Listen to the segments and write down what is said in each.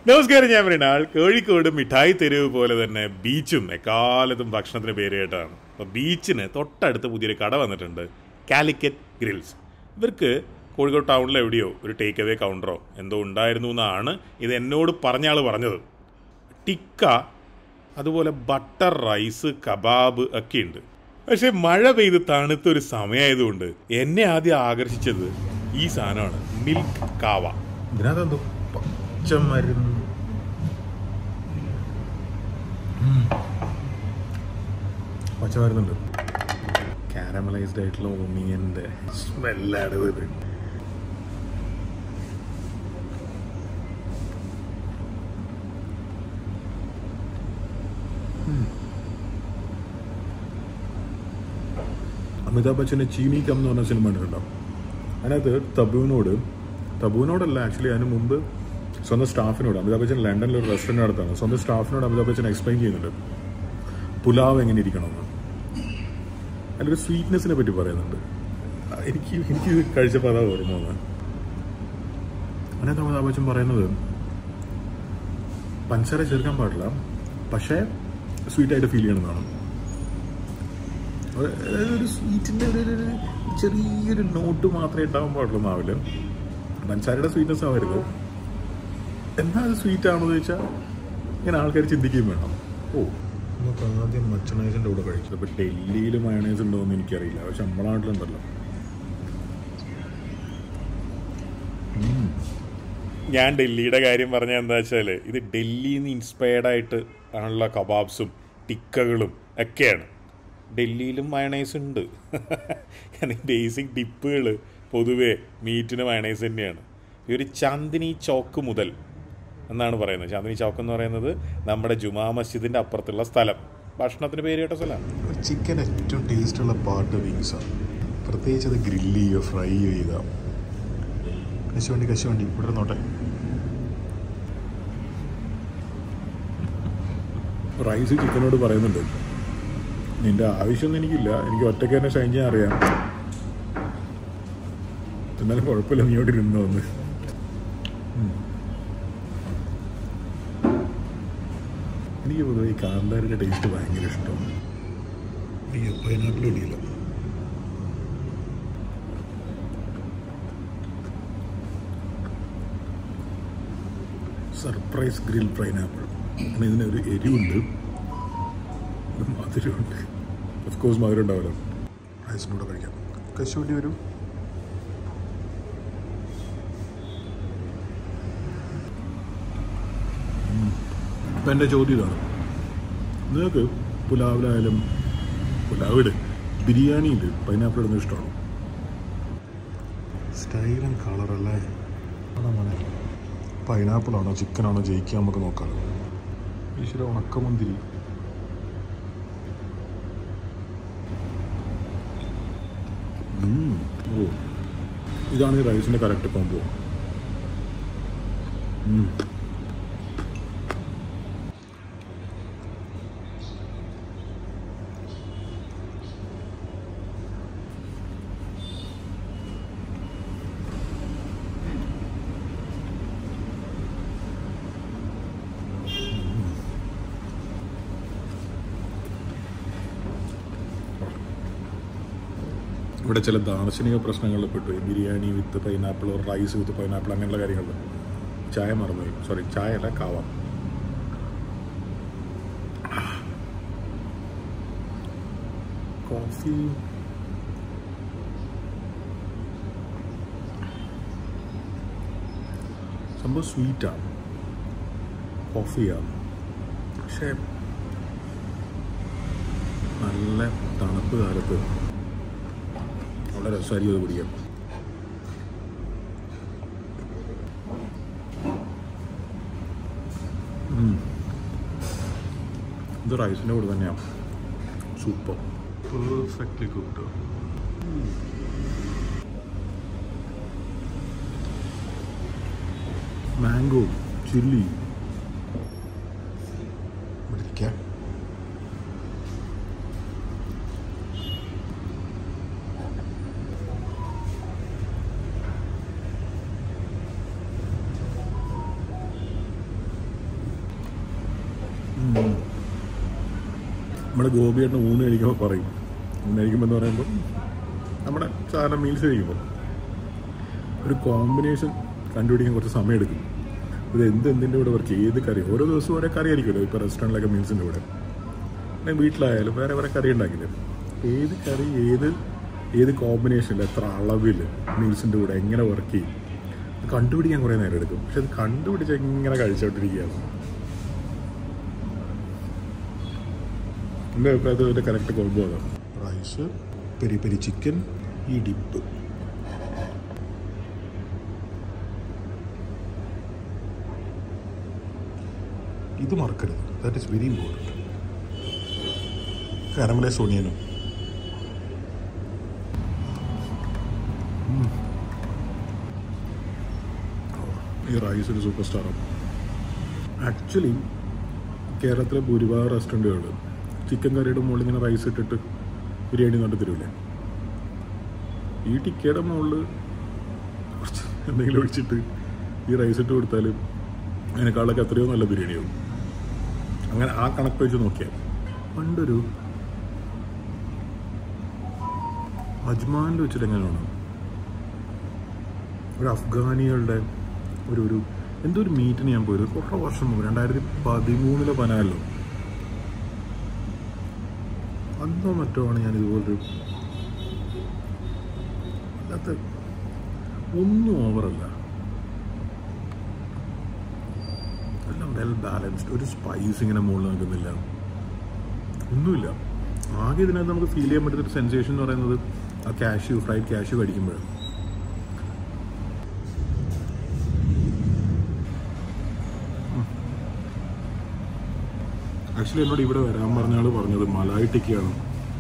നമസ്കാരം, ഞാൻ മൃണാൾ. കോഴിക്കോട് മിഠായി തെരുവ് പോലെ തന്നെ ബീച്ചും എക്കാലത്തും ഭക്ഷണത്തിന് പേര് കേട്ടാണ്. അപ്പോൾ ബീച്ചിന് തൊട്ടടുത്ത് പുതിയൊരു കട വന്നിട്ടുണ്ട്, കാലിക്കറ്റ് ഗ്രിൽസ്. ഇവർക്ക് കോഴിക്കോട് ടൗണിൽ എവിടെയോ ഒരു ടേക്ക് അവേ കൗണ്ടറോ എന്തോ ഉണ്ടായിരുന്നു എന്നാണ് ഇത് എന്നോട് പറഞ്ഞ ആൾ പറഞ്ഞത്. ടിക്ക, അതുപോലെ ബട്ടർ റൈസ്, കബാബ് ഒക്കെ ഉണ്ട്. പക്ഷെ മഴ പെയ്ത് തണുത്തൊരു സമയമായതുകൊണ്ട് എന്നെ ആദ്യം ആകർഷിച്ചത് ഈ സാധനമാണ്, മിൽക്ക് കാവ. ഇതിനകത്തെന്തോ പച്ചമരുന്ന്, പച്ചമരുന്നുണ്ട്. കാരമലൈസ്ഡ് ആയിട്ടുള്ള ഓണിയൻ്റെ സ്മെല്ലാണ് ഇത്. അമിതാഭ് ബച്ചൻ്റെ ചീനി കം എന്ന് പറഞ്ഞ സിനിമ കണ്ടിട്ടുണ്ടാവും. അതിനകത്ത് തബുവിനോടല്ല, ആക്ച്വലി അതിന് മുമ്പ് സ്വന്തം സ്റ്റാഫിനോട്, അമിതാഭ് ബച്ചൻ ലണ്ടനിൽ ഒരു റെസ്റ്റോറൻറ്റ് നടത്താണ്, സ്വന്തം സ്റ്റാഫിനോട് അമിതാഭ് ബച്ചൻ എക്സ്പ്ലെയിൻ ചെയ്യുന്നുണ്ട് പുലാവ് എങ്ങനെ ഇരിക്കണമെന്ന്. അതിലൊരു സ്വീറ്റ്നെസ്സിനെ പറ്റി പറയുന്നുണ്ട്. എനിക്ക് കഴിച്ചപ്പോൾ അതാ ഓർമ്മ വന്നത്. അതിനകത്ത് അമിതാഭ് ബച്ചൻ പറയുന്നത് പഞ്ചസാര ചേർക്കാൻ പാടില്ല, പക്ഷേ സ്വീറ്റായിട്ട് ഫീൽ ചെയ്യണമെന്നാണ്. അതായത് ഒരു സ്വീറ്റിൻ്റെ ഒരു ചെറിയൊരു നോട്ട് മാത്രമേ ഉണ്ടാകാൻ പാടുള്ളൂ നാവില്. പഞ്ചസാരയുടെ സ്വീറ്റ്നെസ് ആവരുത്. എന്നാൽ അത് സ്വീറ്റ് ആണെന്ന് ചോദിച്ചാൽ ഇങ്ങനെ ആൾക്കാർ ചിന്തിക്കുകയും വേണം. നമുക്ക് ആദ്യം മച്ചണൈസിൻ്റെ കൂടെ കഴിച്ചത്. ഇപ്പോൾ ഡൽഹിയിൽ മയണൈസ് ഉണ്ടോ എന്ന് എനിക്കറിയില്ല, പക്ഷെ നമ്മുടെ നാട്ടിലുണ്ടല്ലോ. ഞാൻ ഡൽഹിയുടെ കാര്യം പറഞ്ഞാൽ എന്താ വെച്ചാൽ, ഇത് ഡൽഹിയിൽ നിന്ന് ഇൻസ്പയർഡ് ആയിട്ട് ആണുള്ള കബാബ്സും ടിക്കകളും ഒക്കെയാണ്. ഡൽഹിയിലും മയണൈസ് ഉണ്ട്. കാരണം ബേസിക് ഡിപ്പുകൾ പൊതുവേ മീറ്റിന് മയണൈസ് തന്നെയാണ്. ഈ ഒരു ചാന്ദിനി ചോക്ക് മുതൽ എന്നാണ് പറയുന്നത്. ചാന്ദിനി ചോക്ക് എന്ന് പറയുന്നത് നമ്മുടെ ജുമാ മസ്ജിദിൻ്റെ അപ്പുറത്തുള്ള സ്ഥലം, ഭക്ഷണത്തിന് പേര് കേട്ട സ്ഥലമാണ്. ചിക്കൻ ഏറ്റവും ടേസ്റ്റുള്ള പാർട്ട് വിങ്സാണ്. പ്രത്യേകിച്ച് അത് ഗ്രില്ല് ചെയ്യുക, ഫ്രൈ ചെയ്യുക. കശുവണ്ടി ഇവിടെ നോട്ടെ. റൈസ് ചിക്കനോട് പറയുന്നുണ്ട്, നിന്റെ ആവശ്യമൊന്നും എനിക്കില്ല, എനിക്ക് ഒറ്റയ്ക്ക് തന്നെ ഷൈൻ ചെയ്യാൻ അറിയാം, എന്നാലും കുഴപ്പമില്ല, നീ ഇവിടെ ഇരുന്ന് വന്ന്. എനിക്ക് പൊതുവെ ഈ കാന്താരിൻ്റെ ടേസ്റ്റ് ഭയങ്കര ഇഷ്ടമാണ്. എനിക്ക് പൈനാപ്പിൾ ഇടിയില്ല. Surprise grill pineapple. ഇതിനൊരു എരിവുണ്ട്, ഒരു മധുരമുണ്ട്. ഓഫ് കോഴ്സ് മധുരം ഉണ്ടാവില്ല. റൈസിൻ്റെ കൂടെ കഴിക്കാം. കശുവണ്ടി വരും. ഇപ്പം എൻ്റെ ചോദ്യം ഇതാണ്, നിങ്ങൾക്ക് പുലാവിലായാലും ബിരിയാണിയിൽ പൈനാപ്പിൾ ഇടുന്നത് ഇഷ്ടമാണോ? സ്റ്റൈലും കളറല്ലേ. അതങ്ങനെ പൈനാപ്പിളാണോ ചിക്കനാണോ ജയിക്കുക നമുക്ക് നോക്കാം. ഈശ്വര, ഉണക്കമുന്തിരി. ഇതാണ് ഈ റൈസിൻ്റെ കറക്റ്റ് കോംബോ. ഇവിടെ ചില ദാർശനിക പ്രശ്നങ്ങളിൽ പെട്ടു. ബിരിയാണി വിത്ത് പൈനാപ്പിൾ, റൈസ് വിത്ത് പൈനാപ്പിൾ, അങ്ങനെയുള്ള കാര്യങ്ങൾ. ചായ മറന്നുപോയി. സോറി, ചായ അല്ല, കാവ. കോഫി സംഭവം സ്വീറ്റാണ്, കോഫിയാണ്, പക്ഷേ നല്ല തണുപ്പ് കാലത്ത് വളരെ രസമായിരിക്കും അത് കുടിക്കാം. ഇത് റൈസിൻ്റെ കൂടെ തന്നെയാണ്. Super, perfectly cooked. Mango chilli. നമ്മുടെ ഗോപിയായിട്ട് ഊണ് കഴിക്കുമ്പോൾ പറയും, ഊണ് കഴിക്കുമ്പോൾ എന്ന് പറയുമ്പോൾ നമ്മുടെ സാധാരണ മീൽസ് കഴിക്കുമ്പോൾ ഒരു കോമ്പിനേഷൻ കണ്ടുപിടിക്കാൻ കുറച്ച് സമയം എടുക്കും. ഇത് എന്തിൻ്റെ കൂടെ വർക്ക് ഏത് കറി, ഓരോ ദിവസവും ഓരോ കറി ആയിരിക്കുമല്ലോ. ഇപ്പോൾ റെസ്റ്റോറൻറ്റിലൊക്കെ മീൽസിൻ്റെ കൂടെ അല്ലെങ്കിൽ വീട്ടിലായാലും വേറെ വേറെ കറി ഉണ്ടാക്കില്ലേ, ഏത് കറി ഏത് കോമ്പിനേഷനിൽ എത്ര അളവിൽ മീൽസിൻ്റെ കൂടെ എങ്ങനെ വർക്ക് ചെയ്യും കണ്ടുപിടിക്കാൻ കുറേ നേരം എടുക്കും. പക്ഷെ അത് കണ്ടുപിടിച്ച് എങ്ങനെ കഴിച്ചോണ്ടിരിക്കുകയാണ്. എൻ്റെ അഭിപ്രായത്തിൽ അതിൻ്റെ കറക്റ്റ് കോംബോ അതാണ്. റൈസ്, പെരി പെരി ചിക്കൻ, ഈ ഡിപ്പ്. ഇത് മറക്കരുത്, that is very important. Caramelise ഓണിയനും ഈ റൈസ് ഒരു സൂപ്പർ സ്റ്റാറാണ്. ആക്ച്വലി കേരളത്തിലെ ഭൂരിഭാഗം റെസ്റ്റോറൻറ്റുകൾ ചിക്കൻ കറിയുടെ മുകളിൽ ഇങ്ങനെ റൈസ് ഇട്ടിട്ട് ബിരിയാണി കൊണ്ട് തരൂലേ. ഈ ടിക്കയുടെ മുകളിൽ കുറച്ച് എന്തെങ്കിലും ഒഴിച്ചിട്ട് ഈ റൈസ് ഇട്ട് കൊടുത്താൽ അതിനേക്കാളൊക്കെ എത്രയോ നല്ല ബിരിയാണിയാവും. അങ്ങനെ ആ കണക്ക് വെച്ച് നോക്കിയാൽ പണ്ടൊരു അജ്മാനിൽ വെച്ചിട്ട് എങ്ങനെയാണ് ഒരു അഫ്ഗാനികളുടെ ഒരു എന്തോ ഒരു മീറ്റിന് ഞാൻ പോയത് കുറേ വർഷം മുമ്പ്, 2013-14 അന്നോ മറ്റോ ആണ് ഞാൻ ഇതുപോലൊരു അല്ലാത്ത ഒന്നും ഓവറല്ല, എല്ലാം വെൽ ബാലൻസ്ഡ്. ഒരു സ്പൈസ് ഇങ്ങനെ മുകളിൽ നിൽക്കുന്നില്ല, ഒന്നുമില്ല. ആകെ ഇതിനകത്ത് നമുക്ക് ഫീൽ ചെയ്യാൻ പറ്റുന്ന ഒരു സെൻസേഷൻ എന്ന് പറയുന്നത് ആ കാഷ്യൂ, ഫ്രൈഡ് കാഷ്യൂ കടിക്കുമ്പോഴാണ്. ആക്ച്വലി എന്നോട് ഇവിടെ വരാൻ പറഞ്ഞ ആൾ പറഞ്ഞത് മലായി ടിക്കയാണ്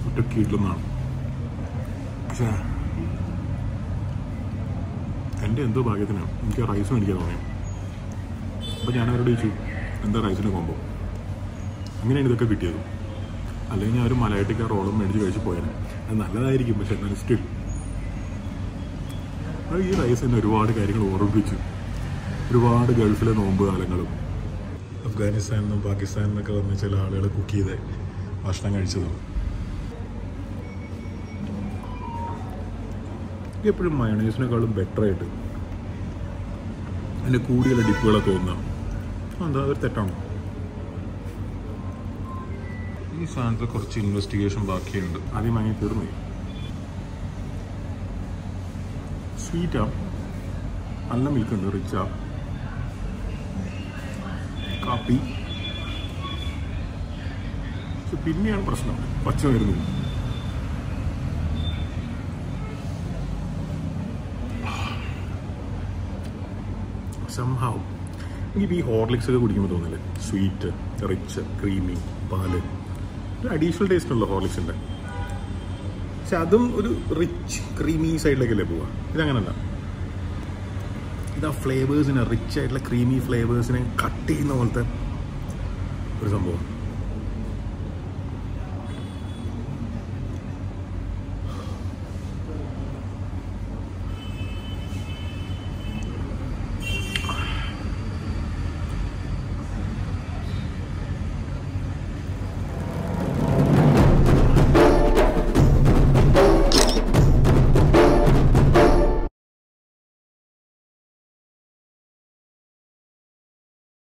ഒറ്റക്കീട്ടിലെന്നാണ്. പക്ഷേ എൻ്റെ എന്തോ ഭാഗ്യത്തിനാണ് എനിക്ക് റൈസ് മേടിക്കാൻ തോന്നി. അപ്പോൾ ഞാൻ അവരോട് ചോദിച്ചു എന്താ റൈസിന് കോമ്പോ. അങ്ങനെയാണ് ഇതൊക്കെ കിട്ടിയത്. അല്ലെങ്കിൽ ഞാൻ ഒരു മലായി ടിക്ക റോളും മേടിച്ച് കഴിച്ച് പോയാൽ അത് നല്ലതായിരിക്കും. പക്ഷെ എന്നാലും സ്റ്റിൽ ഈ റൈസ് തന്നെ ഒരുപാട് കാര്യങ്ങൾ ഓർമ്മിപ്പിച്ചു. ഒരുപാട് ഗൾഫിലെ നോമ്പ് കാലങ്ങളും അഫ്ഗാനിസ്ഥാനിൽ നിന്നും പാകിസ്ഥാനിൽ നിന്നൊക്കെ വന്ന് ചില ആളുകൾ കുക്ക് ചെയ്ത് ഭക്ഷണം കഴിച്ചതും. എപ്പോഴും മയണൈസിനേക്കാളും ബെറ്ററായിട്ട് അതിൻ്റെ കൂടുതൽ ഡിപ്പുകളെ തോന്നുക എന്താ അതൊരു തെറ്റാണോ? ഈ സാധനത്തിൽ കുറച്ച് ഇൻവെസ്റ്റിഗേഷൻ ബാക്കിയുണ്ട്. ആദ്യം വാങ്ങി തീർന്നു. സ്വീറ്റാ, നല്ല മിൽക്കുണ്ട്, റിച്ചാ, കാപ്പി. പക്ഷെ പിന്നെയാണ് പ്രശ്നം പച്ച വരുന്നു. സംഭവം എനിക്ക് ഈ ഹോർലിക്സ് ഒക്കെ കുടിക്കുമ്പോൾ തോന്നില്ലേ, സ്വീറ്റ്, റിച്ച്, ക്രീമി, പാല്, ഒരു അഡീഷണൽ ടേസ്റ്റ് ഉള്ളൂ ഹോർലിക്സിൻ്റെ. പക്ഷെ അതും ഒരു റിച്ച് ക്രീമി സൈഡിലേക്കല്ലേ പോവുക. ഇതങ്ങനല്ല. ഇത് ആ ഫ്ലേവേഴ്സിനെ, റിച്ച് ആയിട്ടുള്ള ക്രീമി ഫ്ലേവേഴ്സിനെ കട്ട് ചെയ്യുന്ന പോലത്തെ ഒരു സംഭവം.